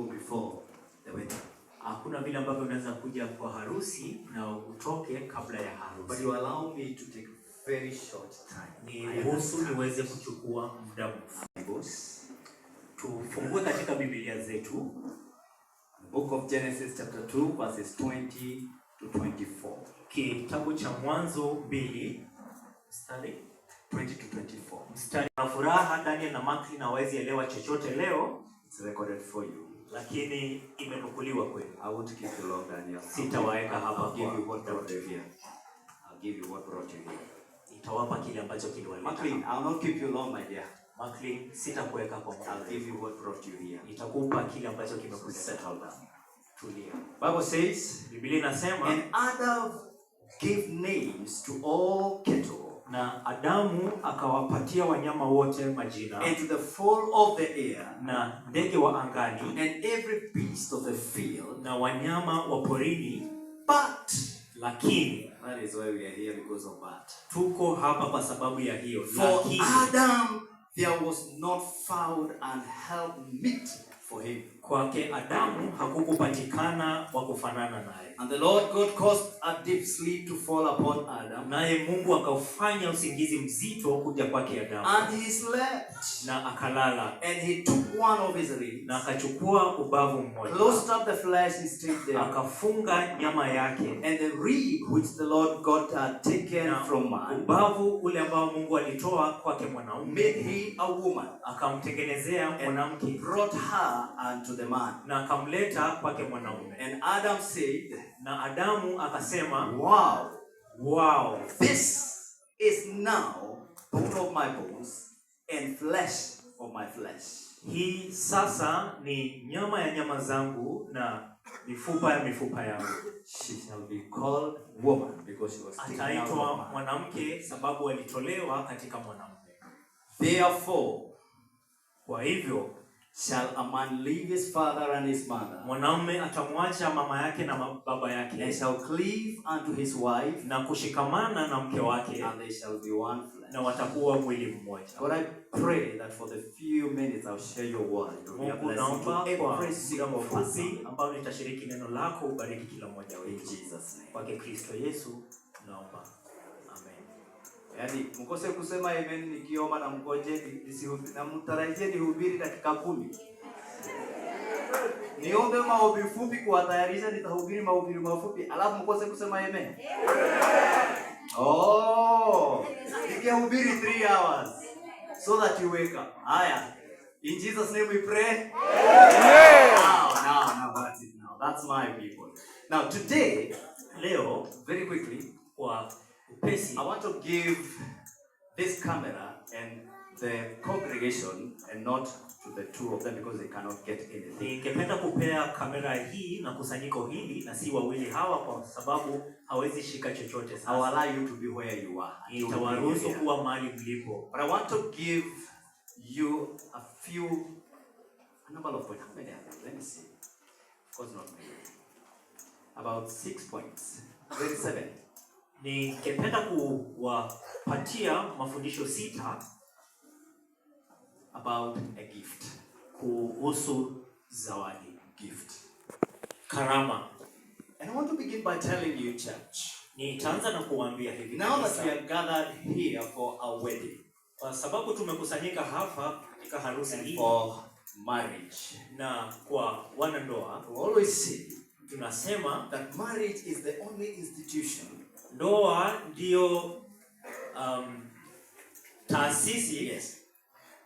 before the wedding. Hakuna vile ambavyo unaweza kuja kwa harusi na utoke kabla ya harusi. But you allow me to take very short time. Ni ruhusu niweze kuchukua muda mfupi. Tufungue katika Biblia zetu. Book of Genesis chapter 2 verses 20 to 24. Kitabu cha Mwanzo 2 mstari 20 to 24. Mstari na furaha Daniel na Makli na hawezi elewa chochote leo. It's recorded for you. Lakini imenukuliwa kwenu. I want to keep you long, Daniel. Sitawaeka hapa. I'll give you what brought you here. I'll give you what brought you here. Nitawapa kile ambacho kiliwaleta. Makli, I'll not keep you long, my dear. Makli, sitakuweka kwa muda. I'll give you what brought you here. Nitakupa kile ambacho kimekuleta. Settle down. Tulia. Bible says, Biblia inasema, and Adam gave names to all cattle, na Adamu akawapatia wanyama wote majina, and to the fowl of the air, na ndege wa angani, and every beast of the field, na wanyama wa porini. But Lakini, that is why we are here, because of that. Tuko hapa kwa sababu ya hiyo. For Lakini, Adam there was not found an helpmeet for him. Kwake Adamu hakukupatikana wa kufanana naye. And the Lord God caused a deep sleep to fall upon Adam. Naye Mungu akaufanya usingizi mzito kuja kwake Adamu. And he slept. Na akalala. And he took one of his ribs. Na akachukua ubavu mmoja. Closed up the flesh and stayed there. Akafunga nyama yake. And the rib which the Lord God had taken from man, ubavu ule ambao Mungu alitoa kwake mwanaume, made he a woman. Akamtengenezea mwanamke. Brought her unto the man. Na akamleta kwake mwanaume. And Adam said, na Adamu akasema, wow, this is now bone of my bones and flesh of my flesh. Hii sasa ni nyama ya nyama zangu na mifupa ya mifupa yangu. She shall be called woman because she was taken out of ataitwa man. mwanamke sababu alitolewa katika mwanamume. Therefore, kwa hivyo, shall a man leave his father and his mother, mwanamume atamwacha mama yake na baba yake, and shall cleave unto his wife, na kushikamana na mke wake, and they shall be one flesh. na watakuwa mwili mmoja. But I pray that for the few minutes I'll share your word, it will be a blessing to every single person. Ambao nitashiriki neno lako, ubariki kila mmoja wetu. In Jesus' name. Kwa Kristo Yesu naomba. Amen. Yaani mkose kusema amen nikiomba na mgoje na mtarajie nihubiri dakika 10. Niombe mahubiri fupi kuwatayarisha, nitahubiri mahubiri mafupi alafu mkose kusema amen. Oh, nikihubiri 3 hours so that you wake up. Haya. In Jesus' name we pray. Amen. Now that's it now. That's my people. Now today, leo, very quickly, kwa upesi, I want to give this camera and the congregation, and not to the two of them because they cannot get anything. Ningependa kupea kamera hii na kusanyiko hili na si wawili hawa kwa sababu hawezi shika chochote sasa. I'll allow you to be where you are. Nitawaruhusu kuwa mahali mlipo. But I want to give you a number of points. How many are there? Let me see. Of course not many. About 6 points. Grade 7. Ningependa kuwapatia mafundisho 6 about a gift. Kuhusu zawadi, gift. Karama. And I want to begin by telling you, church. Nitaanza na kuambia hivi. Now that we are gathered here for a wedding. Kwa sababu tumekusanyika hapa katika harusi hii. For marriage. Na kwa wanandoa. We always say tunasema that marriage is the only institution. Ndoa ndio taasisi, yes,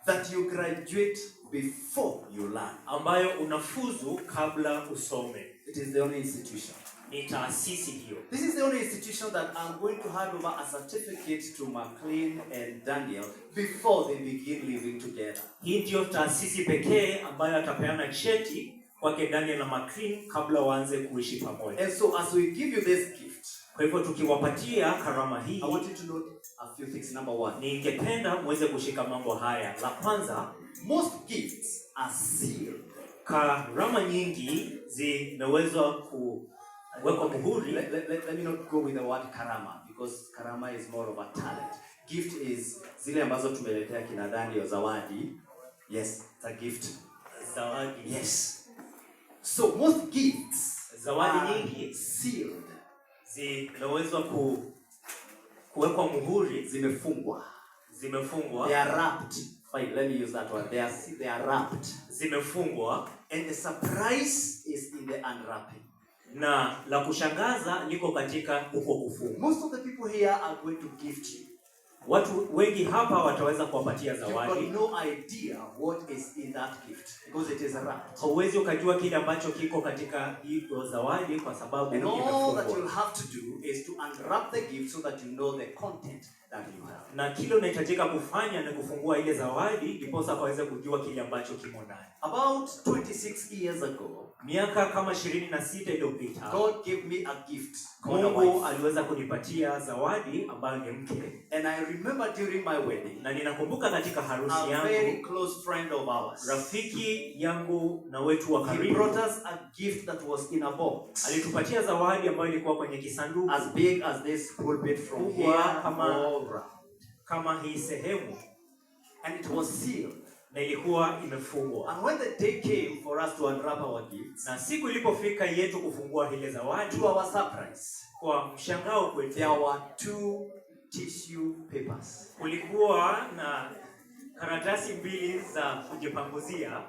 that you graduate before you learn. Ambayo unafuzu kabla usome. It is the only institution. Ni taasisi hiyo. This is the only institution that I'm going to hand over a certificate to McLean and Daniel before they begin living together. Hii ndio taasisi pekee ambayo atapeana cheti kwake Daniel na McLean kabla waanze kuishi pamoja. And so as we give you this gift, kwa hivyo tukiwapatia karama hii, I want you to note a few things. Number 1, ningependa muweze kushika mambo haya. La kwanza, most gifts are sealed. Karama nyingi zimewezwa kuwekwa muhuri. Let me not go with the word karama because karama is more of a talent. Gift is zile ambazo tumeletea kina Daniel zawadi. Yes, it's a gift. Zawadi. Yes. So most gifts zawadi are nyingi sealed. zinaweza kuwekwa muhuri, Zimefungwa. they are wrapped. Fine, let me use that word. They are wrapped. Zimefungwa, and the surprise is in the unwrapping. Na la kushangaza liko katika huko kufungwa. Most of the people here are going to gift you. Watu wengi hapa wataweza kuwapatia zawadi. You got no idea what is in that gift because it is wrapped. Hauwezi ukajua kile ambacho kiko katika hiyo zawadi kwa sababu imefungwa. All that you'll have to do is to unwrap the gift so that you know the content that you have. Na kile unahitajika kufanya ni kufungua ile zawadi ndipo kaweze kujua kile ambacho kimo ndani. About 26 years ago, miaka kama 26 iliyopita, God gave me a gift. Mungu aliweza kunipatia zawadi ambayo ni mke. And I remember during my wedding, na ninakumbuka katika harusi yangu, a very close friend of ours, rafiki yangu na wetu wa karibu, he brought us a gift that was in a box. Alitupatia zawadi ambayo ilikuwa kwenye kisanduku as big as this pulpit from here kama hii sehemu, and it was sealed. Na ilikuwa imefungwa. And when the day came for us to unwrap our gifts, na siku ilipofika yetu kufungua ile zawadi, to our surprise, kwa mshangao kwetu, there were 2 tissue papers. Kulikuwa na karatasi 2 za kujipanguzia.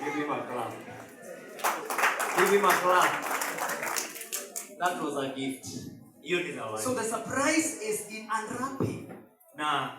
Give him a clap. Give him a clap. That was a gift. Hiyo ni zawadi. So the surprise is in unwrapping. Na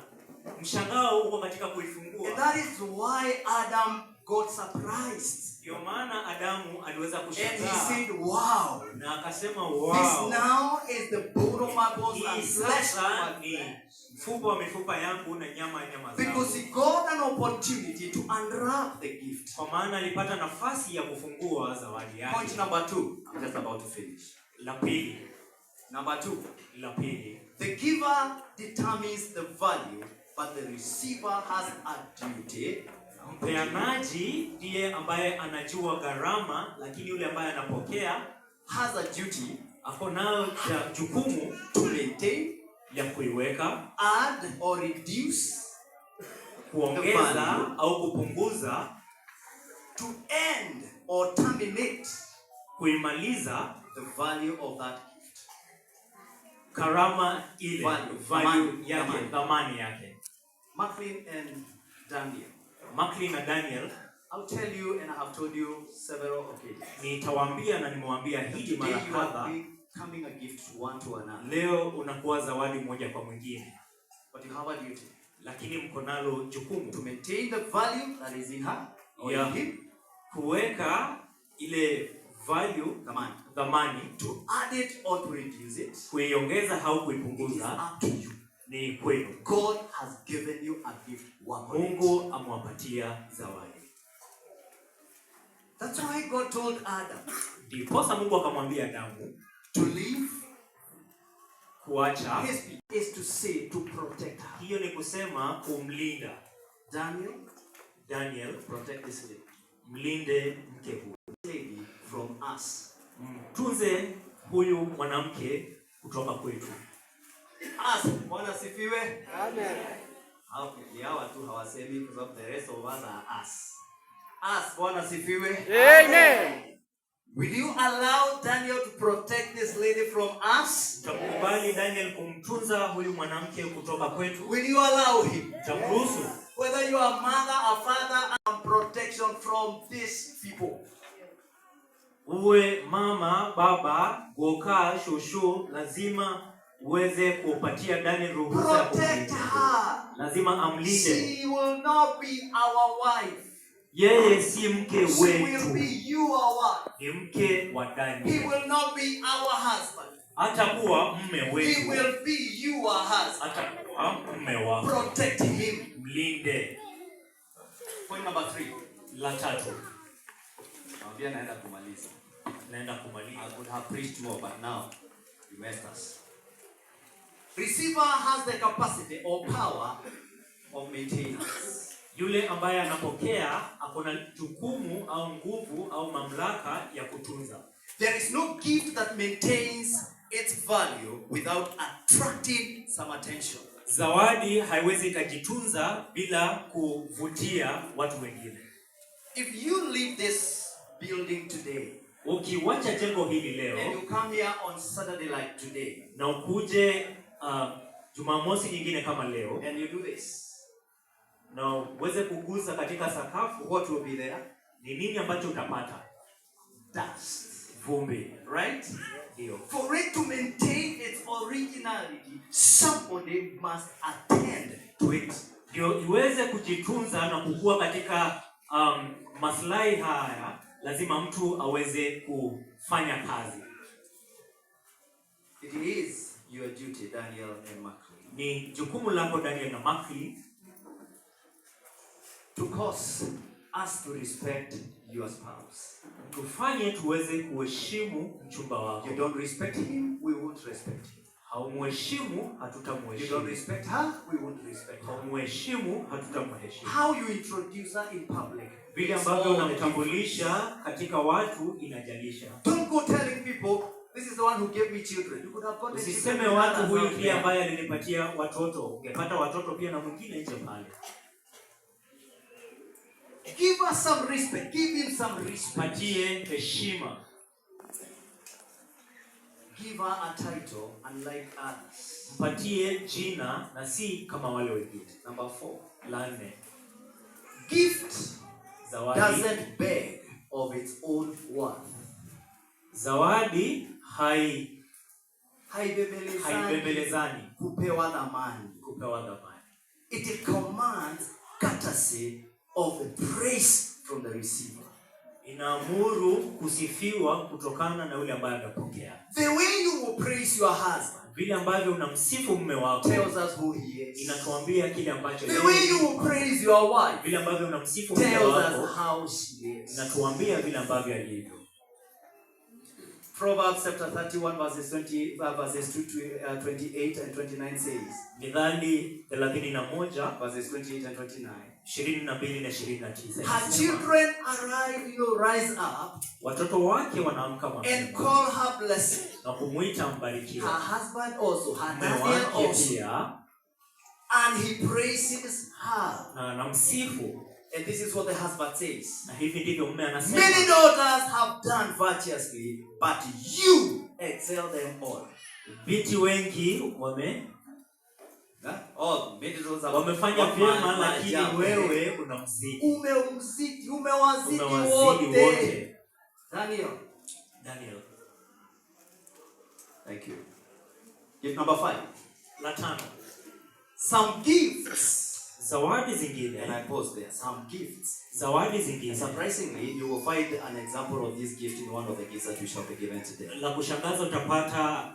mshangao uko katika kuifungua. And that is why Adam got surprised. Ndio maana Adamu aliweza kushangaa. And he said, wow. Na akasema wow. This now is the bone of my bones and flesh of my flesh. Mfupa wa mifupa yangu na nyama ya nyama zangu. Because he got an opportunity to unwrap the gift. Kwa maana alipata nafasi ya kufungua zawadi yake. Point number 2. I'm just about to finish. La pili. Number 2. La pili. The giver determines the value, but the receiver has a duty. Mpeanaji ndiye ambaye anajua gharama, lakini yule ambaye anapokea has a duty, ako nayo jukumu to maintain, ya kuiweka, add or reduce, kuongeza au kupunguza, to end or terminate, kuimaliza the value of that gift. Karama ile, value yake, thamani yake. Maclean and Daniel. Maclean na Daniel, I'll tell you, and I have told you several occasions. Nitawaambia na nimewaambia hili mara kadhaa. Becoming a gift one to another. Leo unakuwa zawadi moja kwa mwingine. But you have a duty. Lakini mko nalo jukumu. To maintain the value that is in her or in him. Kuweka ile value, thamani, to add it or to reduce it, kuiongeza au kuipunguza, up to you. Ni kwenu. God has given you a gift. Mungu amwapatia zawadi. That's why God told Adam. Ndiposa Mungu akamwambia Adamu to leave, kuacha. His is to say to protect her. Hiyo ni kusema kumlinda. Daniel, protect this lady. Mlinde mke huyu. Lady from us. Tunze huyu mwanamke kutoka kwetu. Us, Bwana sifiwe. Amen. Okay, ya watu hawasemi kwa sababu the rest of us are us. Us, Bwana sifiwe. Amen. Will you allow Daniel to protect this lady from us? Utakubali Daniel kumtunza huyu mwanamke kutoka kwetu? Will you allow him? Utamruhusu? Whether you are mother or father, and protection from these people. Uwe mama, baba, goka, shosho, lazima uweze kupatia Daniel ruhusa. Protect her. Lazima amlinde. She will not be our wife. Yeye si mke wetu. She will be your wife. Ni mke wa Daniel. He will not be our husband. Atakuwa mume wetu. He will be your husband. Atakuwa mume wako. Protect him. Mlinde. Point number 3. La tatu. Naambia naenda kumaliza. I could have preached more, but now you messed us. Receiver has the capacity or power of maintenance. Yule ambaye anapokea akona jukumu au nguvu au mamlaka ya kutunza. There is no gift that maintains its value without attracting some attention. Zawadi haiwezi kujitunza bila kuvutia watu wengine. If you leave this building today, ukiwacha jengo hili leo and you come here on Saturday like today, na ukuje Jumamosi nyingine kama leo, and you do this, na uweze kugusa katika sakafu, what will be there? ni nini ambacho utapata? Dust. Vumbi, Right? ndio. For it to maintain its originality, somebody must attend to it. Ndio iweze kujitunza na kukua katika maslahi haya, lazima mtu aweze kufanya kazi. It is your duty, Daniel and Mackley, Ni jukumu lako Daniel na Mackley, to cause us to respect your spouse. tufanye tuweze kuheshimu mchumba wako. You don't respect him, we won't respect him. Haumheshimu, You don't hatutamheshimu. respect her, we won't respect her. Haumheshimu, hatutamheshimu. How you introduce her in public, Vile ambavyo unamtambulisha katika watu inajalisha. don't go telling people, this is the one who gave me children. You could have gotten Usiseme children watu with huyu others ndiye out ambaye alinipatia watoto. Ungepata watoto pia na mwingine nje pale. there. Give us some respect. Give him some respect. Patie heshima. Give her a title unlike others. Mpatie jina na si kama wale wengine. Number 4. La 4. Gift Zawadi. doesn't beg of its own worth. Zawadi haibembelezani Kupewa dhamani. kupewa dhamani. It commands courtesy of the praise from the receiver. Inaamuru kusifiwa kutokana na yule ambaye anapokea. The way you will praise your husband Vile ambavyo unamsifu mume wako tells us who he is. inatuambia kile ambacho The way you will praise your wife vile ambavyo unamsifu mume tells wako us how she is. inatuambia vile ambavyo alivyo. Proverbs chapter 31 verses 28 and 29 says, Mithali 31 verses 28 and 29. 22 na 29. Her children rise up Watoto wake wanaamka and mapema call her blessed. na kumuita Her mbarikiwa. husband also, her Mume Daniel wake also, pia and he praises her. na anamsifu. And this is what the husband says. Na hivi ndivyo mume anasema. Many daughters have done virtuously, but you excel them all. Binti wengi wamefanya vyema, lakini wewe unamzidi. Umewazidi Umewazidi wote. wote. Daniel. Thank you. Gift number 5. La 5. Some gifts. Zawadi zingine. And I pause there. Some gifts. Zawadi zingine. Surprisingly, you will find an example of this gift in one of the gifts that we shall be given today. La kushangaza utapata